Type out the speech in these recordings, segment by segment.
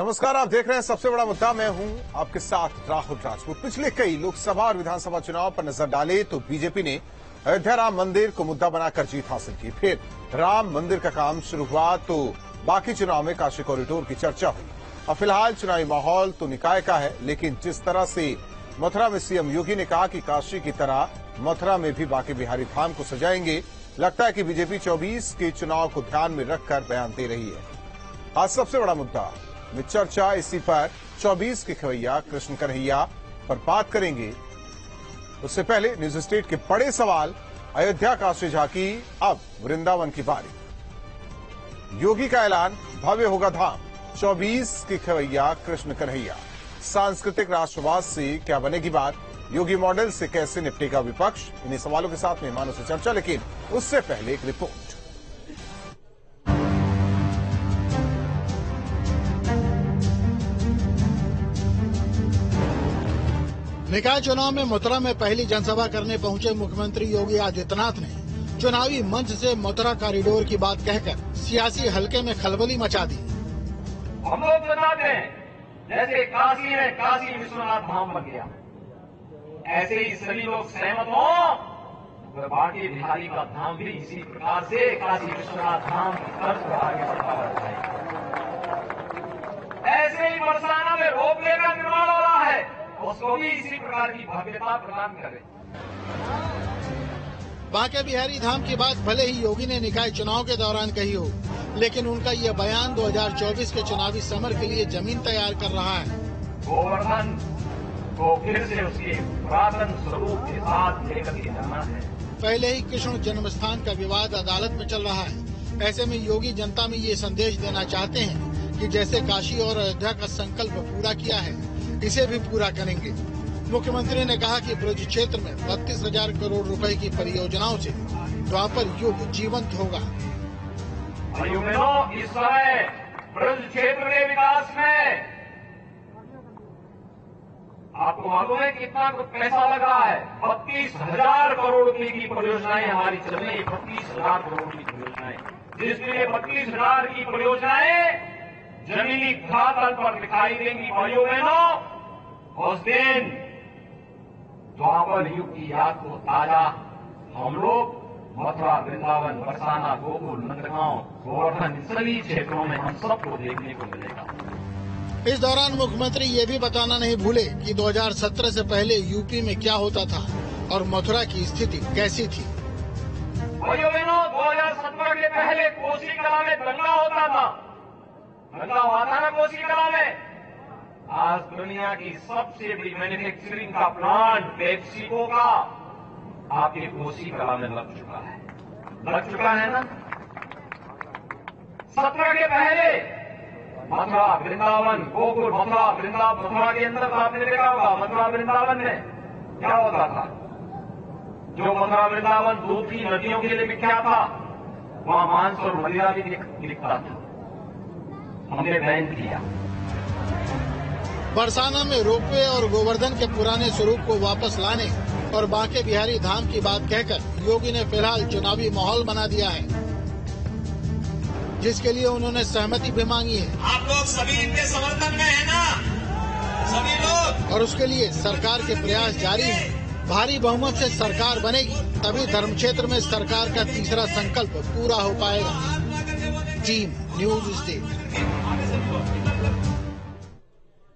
नमस्कार, आप देख रहे हैं सबसे बड़ा मुद्दा। मैं हूं आपके साथ राहुल राजपूत। पिछले कई लोकसभा और विधानसभा चुनाव पर नजर डाले तो बीजेपी ने अयोध्या राम मंदिर को मुद्दा बनाकर जीत हासिल की। फिर राम मंदिर का काम शुरू हुआ तो बाकी चुनाव में काशी कॉरिडोर की चर्चा हुई। और फिलहाल चुनावी माहौल तो निकाय का है, लेकिन जिस तरह से मथुरा में सीएम योगी ने कहा कि काशी की तरह मथुरा में भी बांके बिहारी धाम को सजाएंगे, लगता है कि बीजेपी 24 के चुनाव को ध्यान में रखकर बयान दे रही है। आज सबसे बड़ा मुद्दा में चर्चा इसी पर 24 के खवैया कृष्ण कन्हैया पर बात करेंगे। उससे पहले न्यूज स्टेट के बड़े सवाल, अयोध्या काशी झांकी, अब वृंदावन की बारी। योगी का ऐलान, भव्य होगा धाम, 24 के खवैया कृष्ण कन्हैया। सांस्कृतिक राष्ट्रवाद से क्या बनेगी बात, योगी मॉडल से कैसे निपटेगा विपक्ष, इन्हीं सवालों के साथ मेहमानों से चर्चा। लेकिन उससे पहले एक रिपोर्ट। निकाय चुनाव में मथुरा में पहली जनसभा करने पहुंचे मुख्यमंत्री योगी आदित्यनाथ ने चुनावी मंच से मथुरा कॉरिडोर की बात कहकर सियासी हलके में खलबली मचा दी। हम लोग बताते हैं जैसे काशी में काशी विश्वनाथ धाम बन गया, ऐसे ही सभी लोग सहमत हो बांके बिहारी का धाम भी इसी प्रकार से काशी विश्वनाथ धाम की तर्ज पर आगे बढ़ता है। ऐसे ही बरसाना में रोपवे का निर्माण हो रहा है, उसको भी इसी प्रकार की भव्यता प्रदान करें। बांके बिहारी धाम की बात भले ही योगी ने निकाय चुनाव के दौरान कही हो, लेकिन उनका यह बयान 2024 के चुनावी समर के लिए जमीन तैयार कर रहा है। गोवर्धन को फिर से उसके पुरातन स्वरूप के साथ लेकर के जाना है। पहले ही कृष्ण जन्मस्थान का विवाद अदालत में चल रहा है। ऐसे में योगी जनता में ये संदेश देना चाहते हैं कि जैसे काशी और अयोध्या का संकल्प पूरा किया है, इसे भी पूरा करेंगे। मुख्यमंत्री ने कहा कि ब्रज क्षेत्र में 32,000 करोड़ रुपए की परियोजनाओं से द्वापर युग जीवंत होगा। इस समय ब्रज क्षेत्र के विकास में आपको मालूम है कितना पैसा लगा है? 32,000 करोड़ रुपए की परियोजनाएं हमारी चल रही है। 32,000 करोड़ की परियोजनाएं, जिसमें 32,000 की परियोजनाएं जमीनी धरातल पर दिखाई देंगी। भाइयों बहनों, उस दिन द्वापर युग की याद को ताजा हम लोग मथुरा, वृंदावन, बरसाना, गोकुल, नंदगांव, गोवर्धन, सभी क्षेत्रों में हम सबको देखने को मिलेगा। इस दौरान मुख्यमंत्री ये भी बताना नहीं भूले कि 2017 से पहले यूपी में क्या होता था और मथुरा की स्थिति कैसी थी। भाइयों बहनों, 2017 के पहले कोसी कला में दंगा होता था। दंगा हुआ था ना कोसी कला में। आज दुनिया की सबसे बड़ी मैन्युफैक्चरिंग का प्लांट पेप्सिको का आपके कोसी कला में लग चुका है ना। 17 के पहले मथुरा, वृंदावन, गोकुल, मथुरा, वृंदावन, मथुरा के अंदर आपने देखा होगा मथुरा वृंदावन में क्या होता था। जो मथुरा वृंदावन दूध की नदियों के लिए विख्यात था, वहां मांस और मदिरा भी दिखता था। हमने बैन किया। बरसाना में रोपवे और गोवर्धन के पुराने स्वरूप को वापस लाने और बांके बिहारी धाम की बात कहकर योगी ने फिलहाल चुनावी माहौल बना दिया है, जिसके लिए उन्होंने सहमति भी मांगी है। आप लोग सभी इनके समर्थन में है ना, सभी लोग, और उसके लिए सरकार के प्रयास जारी हैं। भारी बहुमत से सरकार बनेगी, तभी धर्म क्षेत्र में सरकार का तीसरा संकल्प पूरा हो पाएगा। Team news state.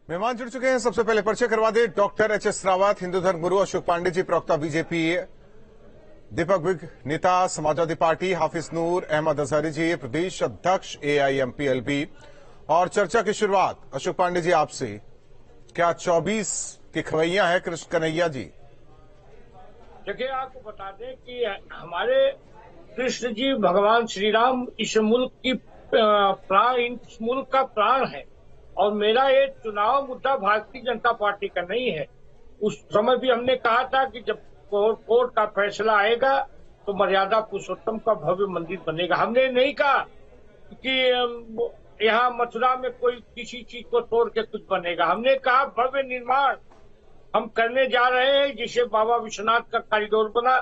मेहमान जुड़ चुके हैं। सबसे पहले परिचय करवा दे डॉक्टर एच.एस. रावत, हिंदू धर्म गुरु, अशोक पांडे जी, प्रवक्ता बीजेपी, दीपक विग, नेता समाजवादी पार्टी, हाफिज नूर, अहमद अजहरी जी, प्रदेश अध्यक्ष AIMPLB। और चर्चा की शुरुआत अशोक पांडे जी आपसे, क्या 24 के खवैया है कृष्ण कन्हैया जी? देखिए, आपको बता दें कि हमारे कृष्ण जी भगवान श्री राम इस मुल्क की प्राण, इस मुल्क का प्राण है। और मेरा ये चुनाव मुद्दा भारतीय जनता पार्टी का नहीं है। उस समय भी हमने कहा था कि जब कोर्ट का फैसला आएगा तो मर्यादा पुरुषोत्तम का भव्य मंदिर बनेगा। हमने नहीं कहा कि यहाँ मथुरा में कोई किसी चीज को तोड़ के कुछ बनेगा। हमने कहा भव्य निर्माण हम करने जा रहे हैं। जिसे बाबा विश्वनाथ का कॉरिडोर बना,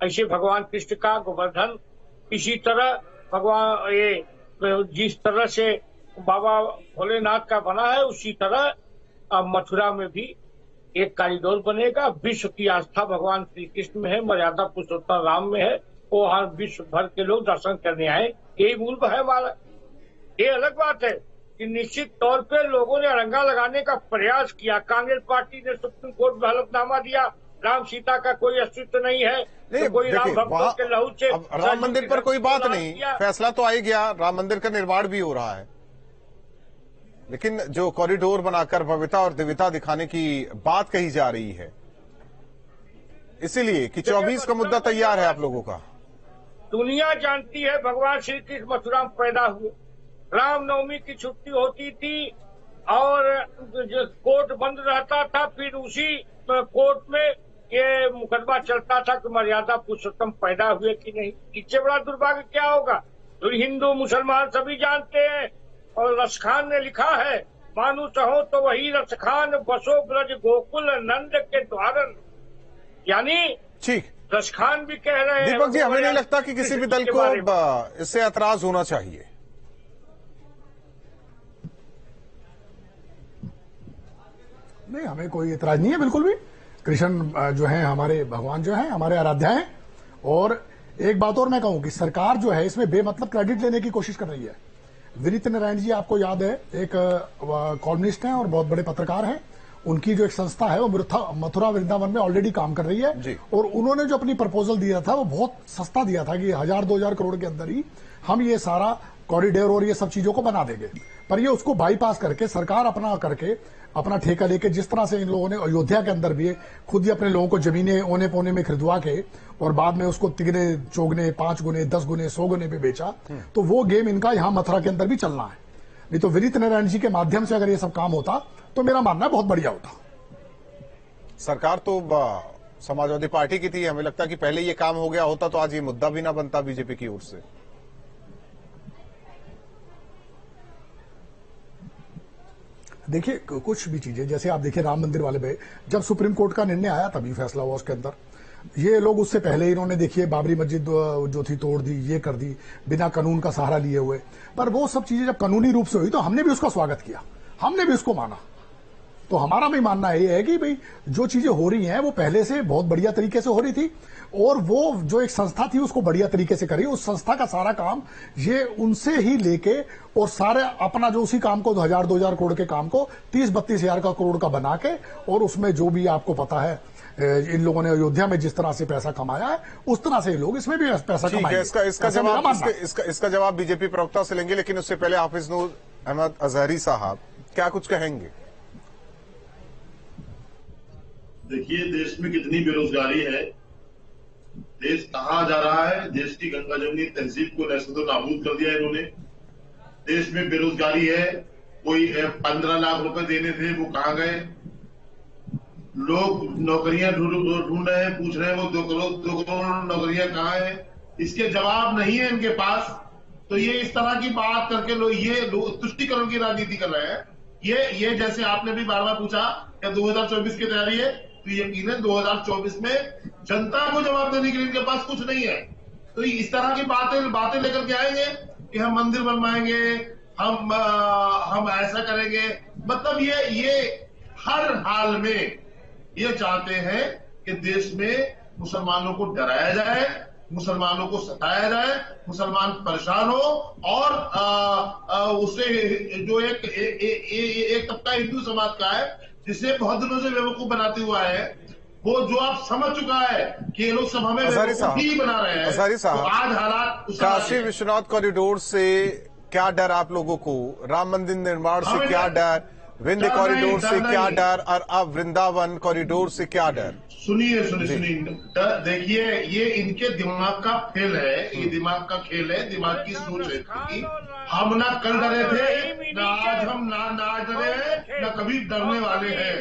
ऐसे भगवान कृष्ण का गोवर्धन, इसी तरह भगवान ये जिस तरह से बाबा भोलेनाथ का बना है, उसी तरह अब मथुरा में भी एक कॉरिडोर बनेगा। विश्व की आस्था भगवान श्री कृष्ण में है, मर्यादा पुरुषोत्तम राम में है, वो हर विश्व भर के लोग दर्शन करने आए, यही मूल है हमारा। ये अलग बात है कि निश्चित तौर पे लोगों ने अड़ंगा लगाने का प्रयास किया। कांग्रेस पार्टी ने सुप्रीम कोर्ट में हलफनामा दिया, राम सीता का कोई अस्तित्व नहीं है, नहीं, तो कोई राम भक्तों के लहू से अब राम मंदिर पर कोई बात नहीं, फैसला तो आ ही गया, राम मंदिर का निर्माण भी हो रहा है, लेकिन जो कॉरिडोर बनाकर भव्यता और दिव्यता दिखाने की बात कही जा रही है, इसीलिए कि 24 का मुद्दा तैयार है आप लोगों का। दुनिया जानती है भगवान श्री कृष्ण मथुरा में पैदा हुए, रामनवमी की छुट्टी होती थी और जो कोर्ट बंद रहता था, फिर उसी कोर्ट में ये मुकदमा चलता था कि मर्यादा पुरुषोत्तम पैदा हुए कि नहीं। इससे बड़ा दुर्भाग्य क्या होगा? तो हिंदू मुसलमान सभी जानते हैं, और रसखान ने लिखा है, मानुष हो तो वही रसखान, बसो ब्रज गोकुल नंद के द्वारन। यानी ठीक, रसखान भी कह रहे हैं। दीपक जी, हमें नहीं लगता कि किसी भी दल को इससे ऐतराज होना चाहिए। नहीं, हमें कोई ऐतराज नहीं है बिल्कुल भी। कृष्ण जो है हमारे भगवान, जो है हमारे आराध्य हैं। और एक बात और मैं कहूं कि सरकार जो है इसमें बेमतलब क्रेडिट लेने की कोशिश कर रही है। विनीत नारायण जी, आपको याद है, एक कॉलमिस्ट हैं और बहुत बड़े पत्रकार हैं। उनकी जो एक संस्था है वो मथुरा वृंदावन में ऑलरेडी काम कर रही है, और उन्होंने जो अपनी प्रपोजल दिया था वो बहुत सस्ता दिया था कि 1000-2000 करोड़ के अंदर ही हम ये सारा कॉरिडोर और ये सब चीजों को बना देंगे। पर ये उसको बाईपास करके सरकार अपना ठेका लेके, जिस तरह से इन लोगों ने अयोध्या के अंदर भी खुद ही अपने लोगों को जमीनें औने पौने में खरीदवा के और बाद में उसको तिगने चौगने 5 गुने 10 गुने 100 गुने पे बेचा, तो वो गेम इनका यहां मथुरा के अंदर भी चलना है। नहीं तो विनीत नारायण जी के माध्यम से अगर ये सब काम होता तो मेरा मानना बहुत बढ़िया होता। सरकार तो समाजवादी पार्टी की थी, हमें लगता कि पहले ये काम हो गया होता तो आज ये मुद्दा भी ना बनता बीजेपी की ओर से। देखिए, कुछ भी चीजें, जैसे आप देखिए राम मंदिर वाले पे जब सुप्रीम कोर्ट का निर्णय आया तभी फैसला हुआ उसके अंदर। ये लोग उससे पहले इन्होंने देखिए बाबरी मस्जिद जो थी तोड़ दी, ये कर दी बिना कानून का सहारा लिए हुए। पर वो सब चीजें जब कानूनी रूप से हुई तो हमने भी उसका स्वागत किया, हमने भी उसको माना। तो हमारा भी मानना ये है कि भाई जो चीजें हो रही हैं वो पहले से बहुत बढ़िया तरीके से हो रही थी, और वो जो एक संस्था थी उसको बढ़िया तरीके से करी। उस संस्था का सारा काम ये उनसे ही लेके और सारे अपना जो उसी काम को 1000-2000 करोड़ के काम को 30-32 हजार करोड़ का बना के, और उसमें जो भी आपको पता है इन लोगों ने अयोध्या में जिस तरह से पैसा कमाया है उस तरह से लोग इसमें भी पैसा कमाएंगे। इसका जवाब बीजेपी प्रवक्ता से लेंगे, लेकिन उससे पहले हाफिज नूर अहमद अजहरी साहब क्या कुछ कहेंगे? देखिए, देश में कितनी बेरोजगारी है, देश कहाँ जा रहा है। देश की गंगा जमुनी तहजीब को नैसतो नाबूद कर दिया इन्होंने। देश में बेरोजगारी है, कोई 15 लाख रुपए देने थे वो कहाँ गए। लोग नौकरियां ढूंढ रहे हैं, पूछ रहे हैं वो 2 करोड़ नौकरियां कहाँ है, इसके जवाब नहीं है इनके पास। तो ये इस तरह की बात करके लोग ये तुष्टीकरण की राजनीति कर रहे हैं। ये जैसे आपने भी बार बार पूछा क्या 2024 की तैयारी है, तो यकीनन 2024 में जनता को जवाब देने के लिए इनके पास कुछ नहीं है। तो इस तरह की बातें लेकर के आएंगे कि हम मंदिर बनवाएंगे, हम ऐसा करेंगे। मतलब ये हर हाल में ये चाहते हैं कि देश में मुसलमानों को डराया जाए, मुसलमानों को सताया जाए, मुसलमान परेशान हो, और उसे जो एक तबका हिंदू समाज का है जिसे बहुत दिनों से बेवकूफ बनाते हुआ है, वो जो आप समझ चुका है कि ये लोग सब हमें बेवकूफ बना रहे हैं। तो आज हालात काशी विश्वनाथ कॉरिडोर से क्या डर आप लोगों को, राम मंदिर निर्माण से क्या डर, विंध्य कॉरिडोर से क्या डर, और अब वृंदावन कॉरिडोर से क्या डर? सुनिए, देखिए, ये इनके दिमाग का खेल है, ये दिमाग का खेल है, दिमाग की सोच है। हम ना कल डरे थे, ना आज हम ना डरे हैं, ना कभी डरने वाले हैं।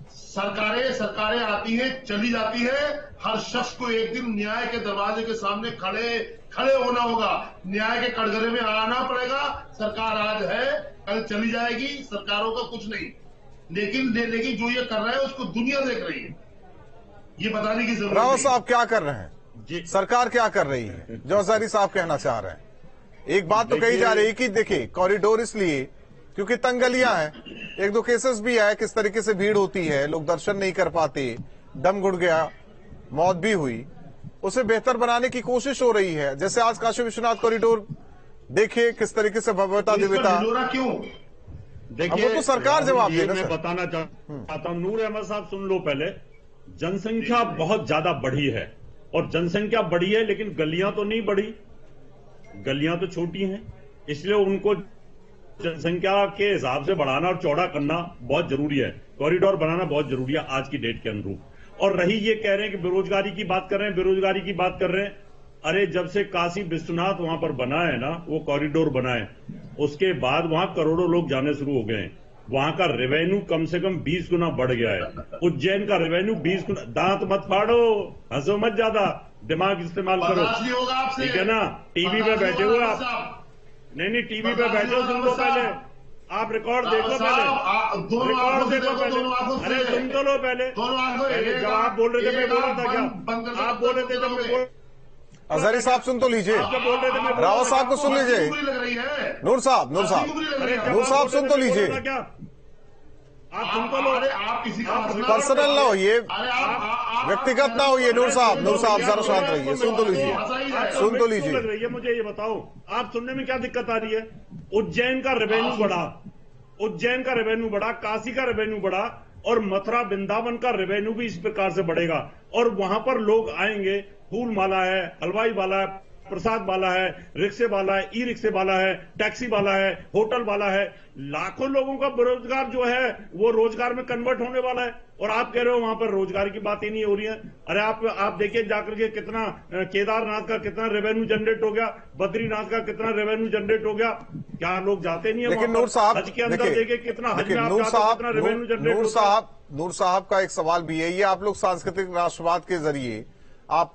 सरकारें आती हैं, चली जाती है। हर शख्स को एक दिन न्याय के दरवाजे के सामने खड़े होना होगा, न्याय के कटघरे में आना पड़ेगा। सरकार आज है, कल चली जाएगी, सरकारों का कुछ नहीं। लेकिन जो ये कर रहा है उसको दुनिया देख रही है, ये बताने की जरूरत है। रावत साहब क्या कर रहे हैं, सरकार क्या कर रही है, जो अजहरी साहब कहना चाह रहे हैं? एक बात तो कही जा रही है कि देखिए कॉरिडोर इसलिए क्योंकि तंग गलियां हैं, एक दो केसेस भी आए किस तरीके से भीड़ होती है, लोग दर्शन नहीं कर पाते, दम घुट गया, मौत भी हुई, उसे बेहतर बनाने की कोशिश हो रही है। जैसे आज काशी विश्वनाथ कॉरिडोर देखिए किस तरीके से भव्यता दिव्यता। क्यों? देखिए वो तो सरकार जवाब देना। मैं बताना चाहता हूं, नूर अहमद साहब सुन लो पहले। जनसंख्या बहुत ज्यादा बढ़ी है और जनसंख्या बढ़ी है लेकिन गलियां तो नहीं बढ़ी, गलियां तो छोटी हैं, इसलिए उनको जनसंख्या के हिसाब से बढ़ाना और चौड़ा करना बहुत जरूरी है, कॉरिडोर बनाना बहुत जरूरी है आज की डेट के अनुरूप। और रही ये कह रहे हैं कि बेरोजगारी की बात कर रहे हैं, बेरोजगारी की बात कर रहे हैं, अरे जब से काशी विश्वनाथ वहां पर बना है ना, वो कॉरिडोर बना है, उसके बाद वहां करोड़ों लोग जाने शुरू हो गए हैं। वहां का रेवेन्यू कम से कम 20 गुना बढ़ गया है। उज्जैन का रेवेन्यू 20 गुना। दांत मत फाड़ो, हंसो मत, ज्यादा दिमाग इस्तेमाल करो, ठीक है ना। टीवी पे बैठे हुए आप, नहीं टीवी पे बैठे हो, सुन लो पहले, आप रिकॉर्ड देख लो पहले, रिकॉर्ड देखो पहले। अरे सुन तो लो पहले, जब आप बोल रहे थे मैं बोल रहा था क्या? आप बोल रहे थे जब मैं बोल, अजहरी साहब सुन तो लीजिए, रावत साहब को सुन लीजिए, नूर साहब साहब सुन तो लीजिए, आप सुन तो लो। पर्सनल ना होइए, व्यक्तिगत ना होइए। नूर साहब जरा शांत रहिए, सुन तो लीजिए। लग रही है मुझे, ये बताओ आप सुनने में क्या दिक्कत आ रही है? उज्जैन का रेवेन्यू बढ़ा, उज्जैन का रेवेन्यू बढ़ा, काशी का रेवेन्यू बढ़ा और मथुरा वृंदावन का रेवेन्यू भी इस प्रकार से बढ़ेगा। और वहां पर लोग आएंगे, फूल माला है, हलवाई वाला है, प्रसाद वाला है, रिक्शे वाला है, ई रिक्शे वाला है, टैक्सी वाला है, होटल वाला है, लाखों लोगों का बेरोजगार जो है वो रोजगार में कन्वर्ट होने वाला है। और आप कह रहे हो वहां पर रोजगार की बात ही नहीं हो रही है। अरे आप देखिए जाकर के कितना केदारनाथ का कितना रेवेन्यू जनरेट हो गया, बद्रीनाथ का कितना रेवेन्यू जनरेट हो गया। क्या लोग जाते नहीं है? लेकिन नूर साहब हज के अंदर देखिए कितना, हज में आप जाते कितना रेवेन्यू जनरेट होता है। नूर साहब का एक सवाल भी है, ये आप लोग सांस्कृतिक राष्ट्रवाद के जरिए आप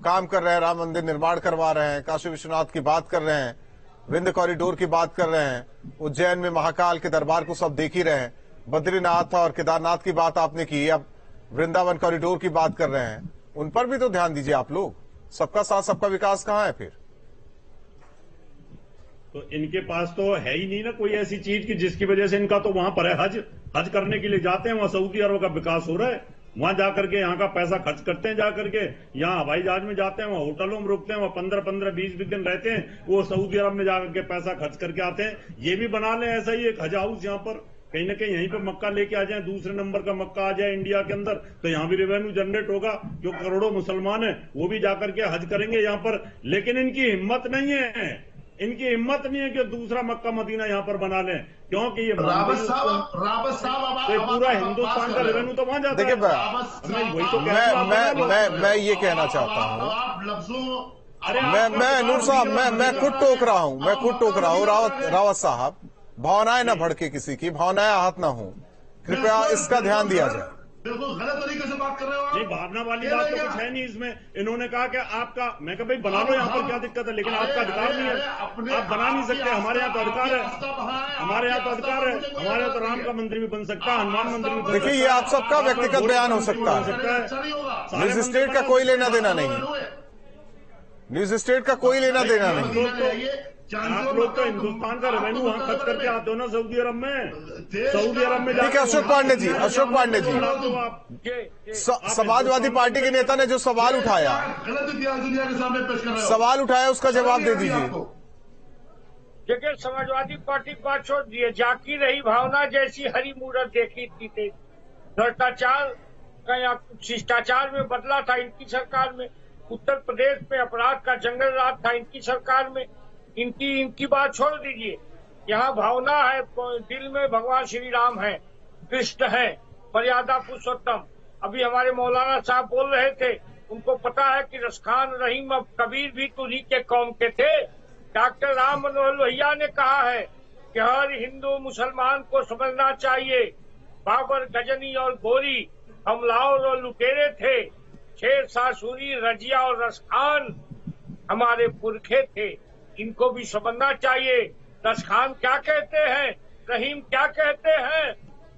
काम कर रहे हैं, राम मंदिर निर्माण करवा रहे हैं, काशी विश्वनाथ की बात कर रहे हैं, विंध्य कॉरिडोर की बात कर रहे हैं, उज्जैन में महाकाल के दरबार को सब देख ही रहे हैं, बद्रीनाथ और केदारनाथ की बात आपने की, अब वृंदावन कॉरिडोर की बात कर रहे हैं, उन पर भी तो ध्यान दीजिए आप लोग। सबका साथ सबका विकास कहाँ है फिर? तो इनके पास तो है ही नहीं ना कोई ऐसी चीज कि जिसकी वजह से इनका तो वहां पर है, हज करने के लिए जाते हैं, वहां सऊदी अरब का विकास हो रहा है, वहां जाकर के यहाँ का पैसा खर्च करते हैं, जाकर के यहाँ हवाई जहाज में जाते हैं, वहां होटलों में रुकते हैं, वहां 15-20 दिन रहते हैं, वो सऊदी अरब में जाकर के पैसा खर्च करके आते हैं। ये भी बना लें ऐसा ही एक हज हाउस यहाँ पर, कहीं ना कहीं यहीं पर मक्का लेके आ जाए, दूसरे नंबर का मक्का आ जाए इंडिया के अंदर, तो यहाँ भी रेवेन्यू जनरेट होगा। जो करोड़ों मुसलमान है वो भी जाकर के हज करेंगे यहाँ पर। लेकिन इनकी हिम्मत नहीं है, इनकी हिम्मत नहीं है कि दूसरा मक्का मदीना यहाँ पर बना लें, क्योंकि ये रावत साहब पूरा हिंदुस्तान का रेवेन्यू तो वहां जाता है। वही तो मैं ये कहना चाहता हूँ, मैं नूर साहब मैं खुद टोक रहा हूँ, रावत साहब, भावनाएं ना भड़के, किसी की भावनाएं आहत ना हो, कृपया इसका ध्यान दिया जाए। बिल्कुल गलत तरीके से बात कर रहे हो आप। नहीं, भावना वाली बात तो कुछ है नहीं इसमें। इन्होंने कहा कि आपका, मैं कहा भाई बना लो यहाँ पर, क्या दिक्कत है, लेकिन आपका अधिकार नहीं है, आप बना नहीं सकते। हमारे यहाँ तो अधिकार है, हमारे यहाँ तो अधिकार है, हमारे यहाँ तो राम का मंदिर भी बन सकता है, हनुमान मंदिर भी बन सकता है। देखिए ये आप सबका व्यक्तिगत बयान हो सकता है, न्यूज स्टेट का कोई लेना देना नहीं, न्यूज स्टेट का कोई लेना देना नहीं। आप लोग तो हिंदुस्तान का रेवेन्यू वहां खर्च करके आते हो ना सऊदी अरब में, सऊदी अरब में। ठीक है अशोक पांडे जी, समाजवादी पार्टी के नेता ने जो सवाल उठाया, दुनिया के सामने पेश कर रहे हो, सवाल उठाया, उसका जवाब दे दीजिए। देखिए समाजवादी पार्टी की बात छोड़ दिए, जाकी रही भावना जैसी हरी मूरत देखी थी, भ्रष्टाचार का या शिष्टाचार में बदला था इनकी सरकार में, उत्तर प्रदेश में अपराध का जंगल राज था इनकी सरकार में। इनकी बात छोड़ दीजिए, यहाँ भावना है, दिल में भगवान श्री राम है, कृष्ण है, मर्यादा पुरुषोत्तम। अभी हमारे मौलाना साहब बोल रहे थे, उनको पता है कि रसखान रहीम अब कबीर भी तुझी के कौम के थे। डॉक्टर राम मनोहर लोहिया ने कहा है कि हर हिंदू मुसलमान को समझना चाहिए, बाबर, गजनी और गोरी हमलावर और लुटेरे थे, शेरशाह सूरी, रजिया और रसखान हमारे पुरखे थे, इनको भी समझना चाहिए। रसखान क्या कहते हैं, रहीम क्या कहते हैं।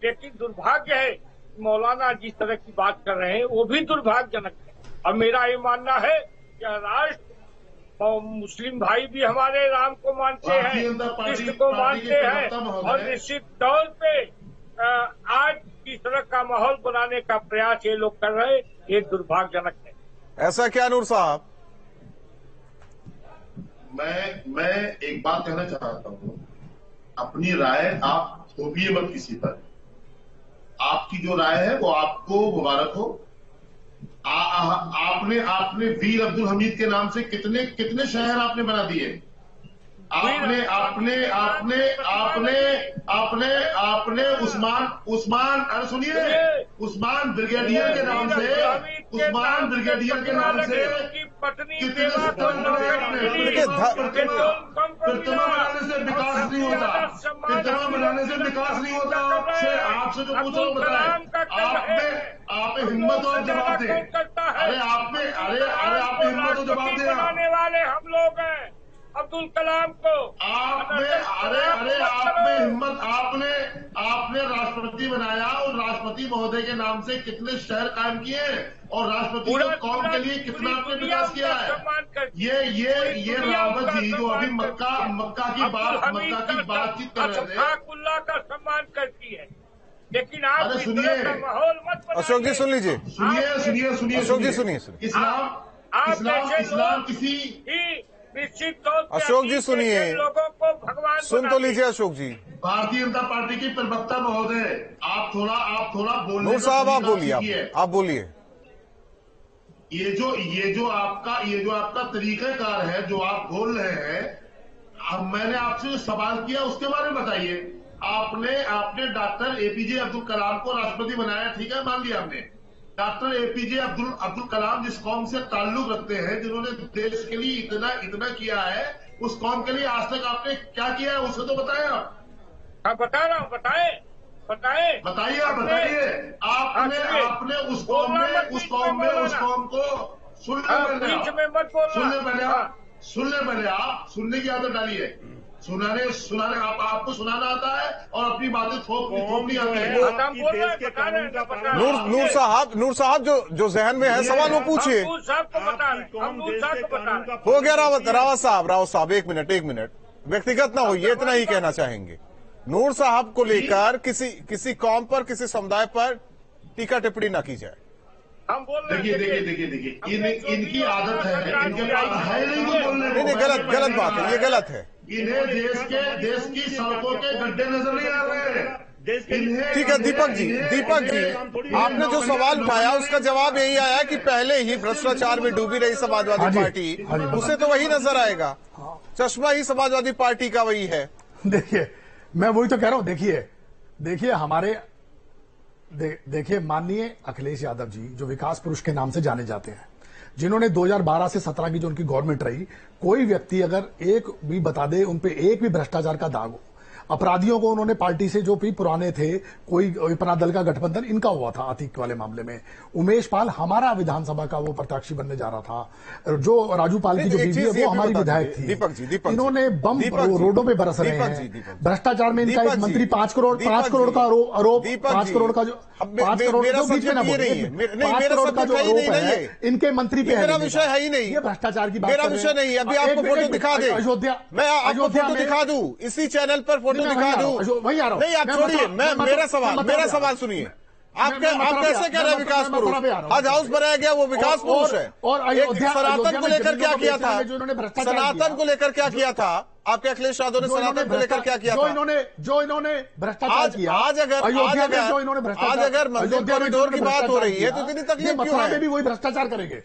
लेकिन दुर्भाग्य है मौलाना जिस तरह की बात कर रहे हैं वो भी दुर्भाग्यजनक है। और मेरा ये मानना है कि राष्ट्र और मुस्लिम भाई भी हमारे राम को मानते हैं, कृष्ण को मानते हैं, और निश्चित तौर पे आज की तरह का माहौल बनाने का प्रयास ये लोग कर रहे, ये दुर्भाग्यजनक है। ऐसा क्या नूर साहब? मैं एक बात कहना चाहता हूं, अपनी राय आप थोपिए मत किसी पर। आपकी जो राय है वो आपको मुबारक हो। आपने वीर अब्दुल हमीद के नाम से कितने शहर आपने बना दिए। आपने उस्मान अरे सुनिए, उस्मान ब्रिगेडियर के नाम से कितने प्रतिमा बनाने से विकास नहीं होता। आपसे जो पूछो बताए, आप हिम्मत और जवाब दें। अरे आपने हिम्मत और जवाब दें। बनाने वाले हम लोग हैं अब्दुल कलाम को। आपने राष्ट्रपति बनाया और राष्ट्रपति महोदय के नाम से कितने शहर कायम किए और राष्ट्रपति को कौम के लिए कितना आपने विकास किया है। ये रावत जी जो अभी मक्का की बातचीत कर रहे थे, का सम्मान करती है, लेकिन आप सुनिए माहौल मत अशोक जी सुन लीजिए, सुनिए अशोक जी सुनिए। इस्लाम किसी निश्चित तौर पर अशोक जी सुनिए, लोगों को भगवान सुन तो लीजिए अशोक जी। भारतीय जनता पार्टी की प्रवक्ता महोदय, आप थोड़ा बोलने। नूर साहब आप बोलिए। ये जो आपका तरीकाकार है जो आप बोल रहे हैं, अब मैंने आपसे जो सवाल किया उसके बारे में बताइए। आपने डॉक्टर एपीजे अब्दुल कलाम को राष्ट्रपति बनाया, ठीक है, मान लिया हमने। डॉक्टर एपीजे अब्दुल कलाम जिस कौम से ताल्लुक रखते हैं, जिन्होंने देश के लिए इतना किया है, उस कौम के लिए आज तक आपने क्या किया है उसे तो बताएं आप। हाँ बता रहा हूँ, बताइए। बताइए आपने उस कौम को सुनने की आदत डाली है। सुनाने आपको सुनाना आता है और अपनी बातें थोपनी आती है। नूर साहब जो जहन में है सवाल वो पूछिए। हो गया रावत साहब एक मिनट, व्यक्तिगत ना होइए, इतना ही कहना चाहेंगे। नूर साहब को लेकर किसी कौम पर, किसी समुदाय पर टीका टिप्पणी ना की जाए। देखिए इनकी आदत है, इनके पास है नहीं कुछ बोलने को। नहीं, गलत बात है, ये गलत है। इन्हें देश की सड़कों के गड्ढे नजर नहीं आ रहे हैं। ठीक है दीपक जी, आपने जो सवाल उठाया उसका जवाब यही आया कि पहले ही भ्रष्टाचार में डूबी रही समाजवादी पार्टी, उसे तो वही नजर आएगा। चश्मा ही समाजवादी पार्टी का वही है। देखिए मैं वही तो कह रहा हूं। देखिए माननीय अखिलेश यादव जी जो विकास पुरुष के नाम से जाने जाते हैं, जिन्होंने 2012 से 17 की जो उनकी गवर्नमेंट रही, कोई व्यक्ति अगर एक भी बता दे उन पे एक भी भ्रष्टाचार का दाग हो, अपराधियों को उन्होंने पार्टी से जो भी पुराने थे, कोई अपना दल का गठबंधन इनका हुआ था आतिक वाले मामले में। उमेश पाल हमारा विधानसभा का वो प्रत्याशी बनने जा रहा था, जो राजू पाल की जो बीवी है वो हमारी विधायक थी। इन्होंने बम रोडों पे बरस रहे हैं। भ्रष्टाचार में इनका एक मंत्री 5 करोड़ का आरोप, 5 करोड़ का जो 5 करोड़ जो बीच में ना बोले, 5 करोड़ का जो आरोप है इनके मंत्री पे। मेरा विषय है ही नहीं, ये भ्ष्टाचार की बात, मेरा विषय नहीं है। अभी आपको फोटो दिखा दे, मैं आपको फोटो दिखा दूं, इसी चैनल पर फोटो दिखा दूं। वही आ रहा हूं। नहीं आप छोड़िए, मेरा सवाल सुनिए। आप कैसे कह रहे हैं विकास पुरुष? हज हाउस बनाया गया वो विकास पुरुष है। और सनातन को लेकर क्या किया था? सनातन को लेकर क्या किया था? आपके अखिलेश यादव ने सनातन को लेकर क्या किया था? जो इन्होंने भ्रष्टाचार किया। आज अगर मंदिर कॉरिडोर की बात हो रही है तो इतनी तकलीफ क्यों मथुरा है? में भी वही भ्रष्टाचार करेंगे,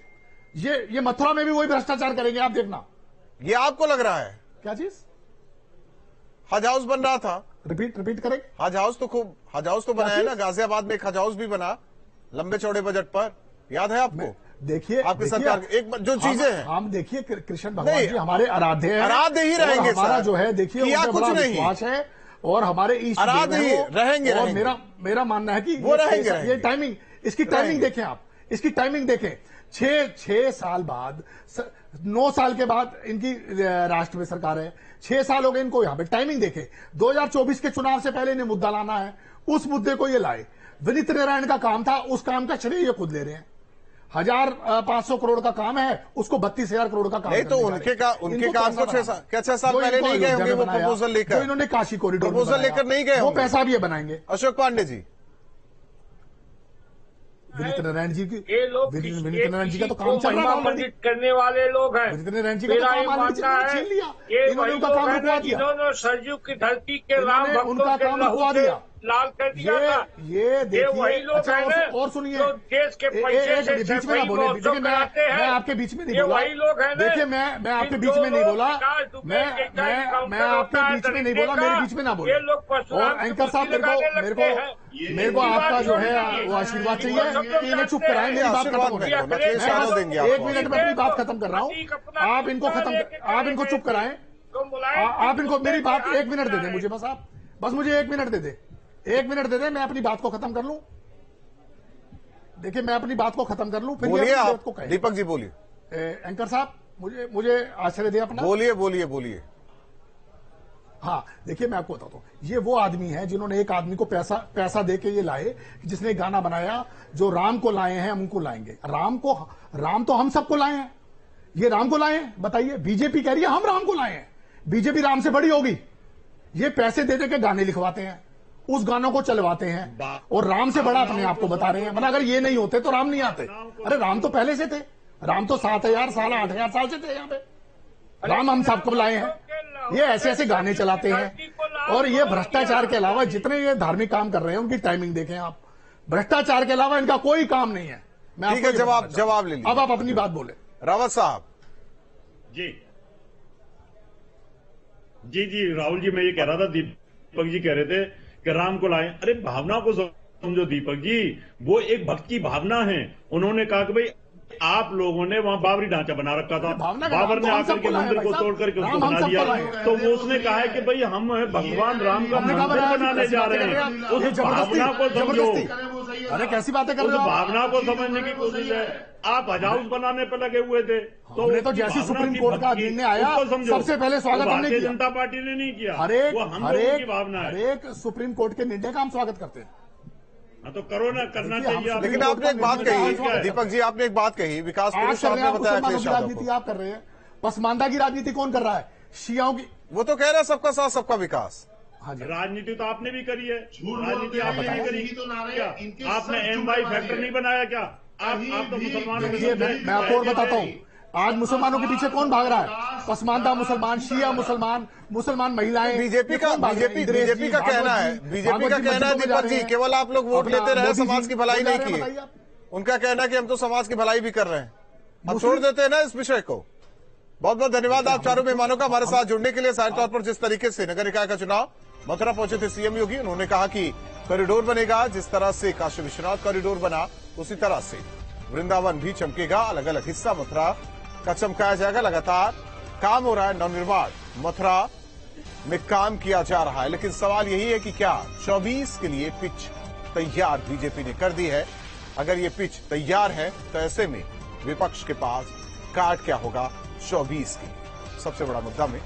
ये मथुरा में भी वही भ्रष्टाचार करेंगे, आप देखना। ये आपको लग रहा है? क्या चीज? हज हाउस बन रहा था, रिपीट करें। हज हाउस तो बनाया ना, गाजियाबाद में एक हज हाउस भी बना लंबे चौड़े बजट पर, याद है आपको? देखिए आपकी सरकार एक जो चीजें हैं, हम देखिए कृष्ण भगवान जी हमारे आराध्य ही रहेंगे। हमारा जो है देखिए कुछ नहीं विश्वास है और हमारे आराध्य ही रहेंगे। और मेरा मानना है कि वो रहेंगे। ये टाइमिंग, इसकी टाइमिंग देखें आप, इसकी टाइमिंग देखें। 6 साल बाद, 9 साल के बाद इनकी राष्ट्र में सरकार है, 6 साल हो गए इनको। यहां पे टाइमिंग देखें, 2024 के चुनाव से पहले इन्हें मुद्दा लाना है, उस मुद्दे को ये लाए। विनीत नारायण का काम था, उस काम का श्रेय ये खुद ले रहे हैं। 1,500 करोड़ का काम है, उसको 32,000 करोड़ का काम नहीं तो उनके काम को 6 साल पहले नहीं गए होंगे वो प्रपोजल लेकर, जो इन्होंने काशी कॉरिडोर प्रपोजल लेकर नहीं गए वो होंगे। पैसा भी ये बनाएंगे। अशोक पांडे जी, विनीत नारायण जी की, ये लोग विनीत नारायण जी का तो काम चल रहा है ऑलरेडी। करने वाले लोग हैं। विनीत नारायण जी का तो काम ऑलरेडी छीन लिया, ये इन्होंने उनका काम रुकवा दिया, इन्होंने सरयू की धरती के राम इन्होंने उनका भक्तों के काम लहू रुकवा से दिया। लाल कर दिया था। ये देखिए, वही लोग अच्छा हैं ना और सुनिए, जो देश के पैसे से बीच में ना बोले, देखिए मैं आपके बीच में नहीं ये बोला, वही लोग हैं ना। देखिए मैं आपके बीच में नहीं बोला, मैं आपके बीच में नहीं बोला, मेरे बीच में ना बोले। और एंकर साहब मेरे को आपका जो है वो आशीर्वाद चाहिए कि इन्हें चुप कराएं, मेरी बात खत्म हो रही है। 1 मिनट में अपनी बात खत्म कर रहा हूँ, आप इनको चुप कराएं, आप इनको मेरी बात 1 मिनट दे दें मुझे, बस मुझे 1 मिनट दे दे, 1 मिनट दे दे, मैं अपनी बात को खत्म कर लूं। देखिए मैं अपनी बात को खत्म कर लूं, फिर बोलिए आप, को कहें। दीपक जी बोलिए। एंकर साहब मुझे आश्रय दे अपना। बोलिए। हाँ देखिए मैं आपको बताता हूं, ये वो आदमी है जिन्होंने एक आदमी को पैसा दे के ये लाए, जिसने गाना बनाया, जो राम को लाए हैं हम उनको लाएंगे। राम तो हम सबको लाए हैं, ये राम को लाए हैं। बताइए, बीजेपी कह रही है हम राम को लाए हैं, बीजेपी राम से बड़ी होगी। ये पैसे दे दे के गाने लिखवाते हैं, उस गानों को चलवाते हैं और राम से बड़ा अपने आप को बता रहे हैं। मतलब अगर ये नहीं होते तो राम नहीं आते। अरे राम तो पहले से थे, राम तो 7,000 साल 8,000 साल से थे यहाँ पे। राम हम सबको लाए हैं। ये ऐसे गाने चलाते हैं और ये भ्रष्टाचार के अलावा जितने ये धार्मिक काम कर रहे हैं उनकी टाइमिंग देखें आप। भ्रष्टाचार के अलावा इनका कोई काम नहीं है। ठीक है, जवाब ले लीजिए। अब आप अपनी बात बोले। रावत साहब जी राहुल जी, मैं ये कह रहा था, दीपक जी कह रहे थे कि राम को लाए। अरे भावना को समझो दीपक जी, वो एक भक्त की भावना है। उन्होंने कहा कि भाई आप लोगों ने वहां बाबरी ढांचा बना रखा था, बाबर ने आकर के मंदिर को तोड़ करके उसको बना दिया, तो वो उसने कहा है कि भाई हम भगवान राम का मंदिर बनाने जा रहे हैं। उस भावना को समझो। अरे कैसी बातें कर रहे हो? भावना को समझने की कोशिश है। आप हज हाउस बनाने पर लगे हुए थे, तो जैसी सुप्रीम कोर्ट का निर्णय आया सबसे पहले स्वागत हमने किया। जनता पार्टी ने नहीं किया। वो हम लोगों की भावना है। हर एक सुप्रीम कोर्ट के निर्णय का हम स्वागत करते हैं। तो करो ना, करना चाहिए। लेकिन आपने एक बात कही दीपक जी, आपने एक बात कही, विकास पुरुष आपने बताया अखिलेश यादव को। राजनीति आप कर रहे हैं, पसमानदा की राजनीति कौन कर रहा है? शियाओं की। वो तो कह रहा है सबका साथ सबका विकास। हाँ जी, राजनीति तो आपने भी करी है, राजनीति आपने भी करी। क्या आपने एम.वाई फैक्टर नहीं बनाया क्या? आप तो मुसलमानों के। मैं आपको और बताता हूँ, आज मुसलमानों के पीछे कौन भाग रहा है? पसमानदा मुसलमान, शिया मुसलमान महिलाएं। बीजेपी का कहना है, बीजेपी का कहना है दीपक जी, केवल आप लोग वोट लेते रहे, समाज की भलाई नहीं की। उनका कहना है कि हम तो समाज की भलाई भी कर रहे हैं। अब छोड़ देते हैं ना इस विषय को। बहुत बहुत धन्यवाद आप चारों मेहमानों का हमारे साथ जुड़ने के लिए। सारे तौर पर जिस तरीके से नगर निकाय का चुनाव मथुरा पहुंचे थे सीएम योगी, उन्होंने कहा कि कॉरिडोर बनेगा, जिस तरह से काशी विश्वनाथ कॉरिडोर बना उसी तरह से वृंदावन भी चमकेगा। अलग अलग हिस्सा मथुरा का चमकाया जाएगा। लगातार काम हो रहा है, नवनिर्माण मथुरा में काम किया जा रहा है। लेकिन सवाल यही है कि क्या 24 के लिए पिच तैयार बीजेपी ने कर दी है? अगर ये पिच तैयार है तो ऐसे में विपक्ष के पास कार्ड क्या होगा 24 के लिए? सबसे बड़ा मुद्दा में